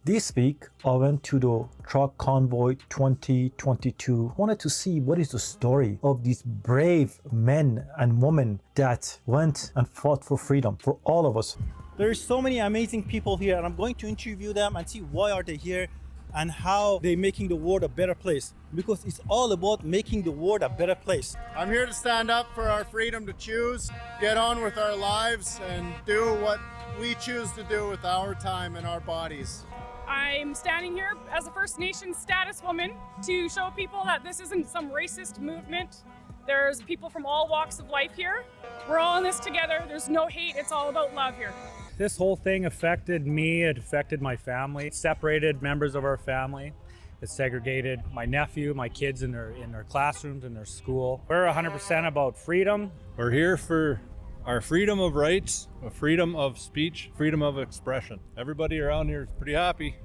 This week, I went to the Truck Convoy 2022. Wanted to see what is the story of these brave men and women that went and fought for freedom for all of us. There's so many amazing people here, and I'm going to interview them and see why are they here and how they're making the world a better place, because it's all about making the world a better place. I'm here to stand up for our freedom to choose, get on with our lives, and do what we choose to do with our time and our bodies. I'm standing here as a First Nations status woman to show people that this isn't some racist movement. There's people from all walks of life here. We're all in this together. There's no hate. It's all about love here. This whole thing affected me, it affected my family, it separated members of our family. It segregated my nephew, my kids in their classrooms, in their school. We're 100% about freedom. We're here for our freedom of rights, a freedom of speech, freedom of expression. Everybody around here is pretty happy.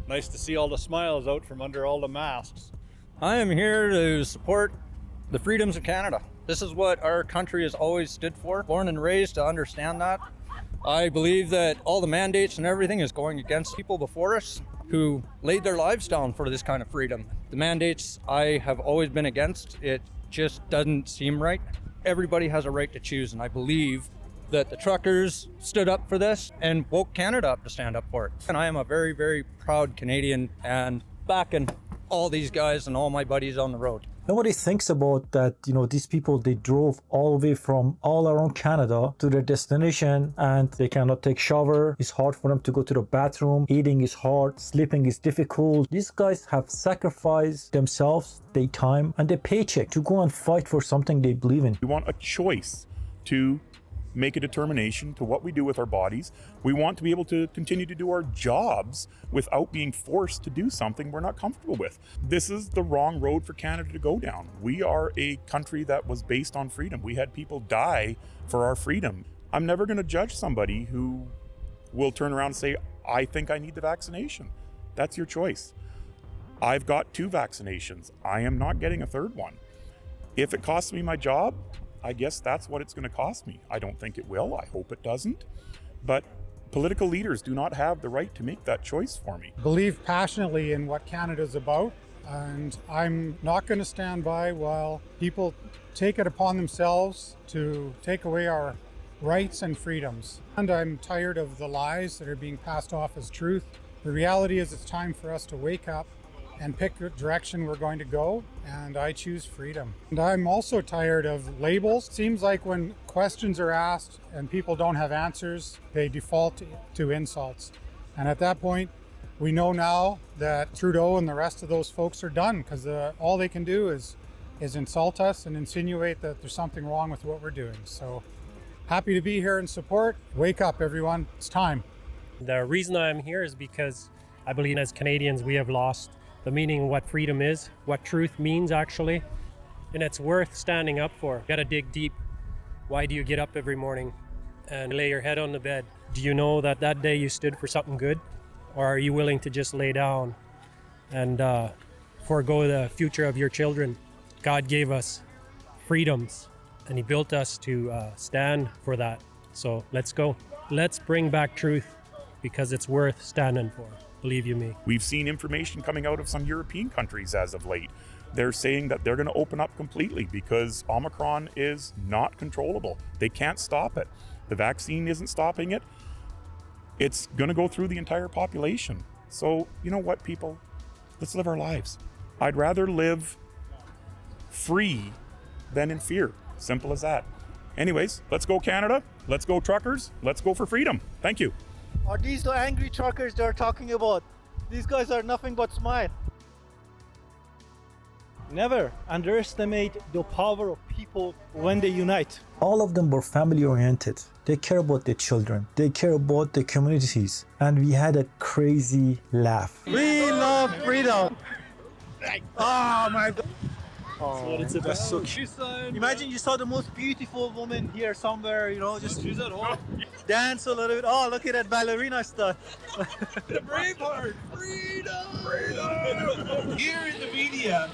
Nice to see all the smiles out from under all the masks. I am here to support the freedoms of Canada. This is what our country has always stood for. Born and raised to understand that. I believe that all the mandates and everything is going against people before us who laid their lives down for this kind of freedom. The mandates I have always been against. It just doesn't seem right. Everybody has a right to choose, and I believe that the truckers stood up for this and woke Canada up to stand up for it. And I am a very, very proud Canadian and backing all these guys and all my buddies on the road. Nobody thinks about that, these people, they drove all the way from all around Canada to their destination and they cannot take shower. It's hard for them to go to the bathroom. Eating is hard. Sleeping is difficult. These guys have sacrificed themselves, their time and their paycheck to go and fight for something they believe in. We want a choice to make a determination to what we do with our bodies. We want to be able to continue to do our jobs without being forced to do something we're not comfortable with. This is the wrong road for Canada to go down. We are a country that was based on freedom. We had people die for our freedom. I'm never going to judge somebody who will turn around and say, I think I need the vaccination. That's your choice. I've got 2 vaccinations. I am not getting a 3rd one. If it costs me my job, I guess that's what it's going to cost me. I don't think it will. I hope it doesn't. But political leaders do not have the right to make that choice for me. Believe passionately in what Canada's about, and I'm not going to stand by while people take it upon themselves to take away our rights and freedoms. And I'm tired of the lies that are being passed off as truth. The reality is it's time for us to wake up and pick the direction we're going to go, and I choose freedom. And I'm also tired of labels. It seems like when questions are asked and people don't have answers, they default to insults. And at that point, we know now that Trudeau and the rest of those folks are done, because all they can do is insult us and insinuate that there's something wrong with what we're doing. So happy to be here and support. Wake up, everyone. It's time. The reason I'm here is because I believe as Canadians, we have lost the meaning of what freedom is, what truth means actually, and it's worth standing up for. You gotta dig deep. Why do you get up every morning and lay your head on the bed? Do you know that that day you stood for something good? Or are you willing to just lay down and forego the future of your children? God gave us freedoms and He built us to stand for that. So let's go. Let's bring back truth, because it's worth standing for. Believe you me. We've seen information coming out of some European countries as of late. They're saying that they're going to open up completely because Omicron is not controllable. They can't stop it. The vaccine isn't stopping it. It's going to go through the entire population. So, you know what, people? Let's live our lives. I'd rather live free than in fear. Simple as that. Anyways, let's go Canada. Let's go truckers. Let's go for freedom. Thank you. Are these the angry truckers they're talking about? These guys are nothing but smile. Never underestimate the power of people when they unite. All of them were family oriented. They care about their children. They care about their communities. And we had a crazy laugh. We love freedom. Oh my God. Oh, that's so cute. Imagine you saw the most beautiful woman here somewhere, just dance a little bit. Oh, look at that ballerina stuff. The Braveheart, freedom! Freedom! Here in the media,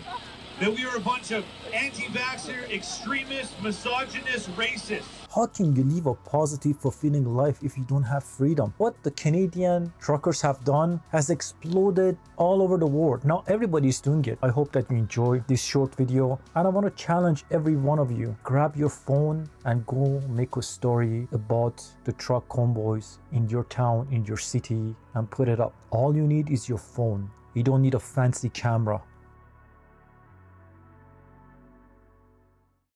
that we are a bunch of anti-vaxxer, extremists, misogynist, racists. How can you live a positive, fulfilling life if you don't have freedom? What the Canadian truckers have done has exploded all over the world. Now everybody is doing it. I hope that you enjoy this short video, and I want to challenge every one of you. Grab your phone and go make a story about the truck convoys in your town, in your city, and put it up. All you need is your phone. You don't need a fancy camera.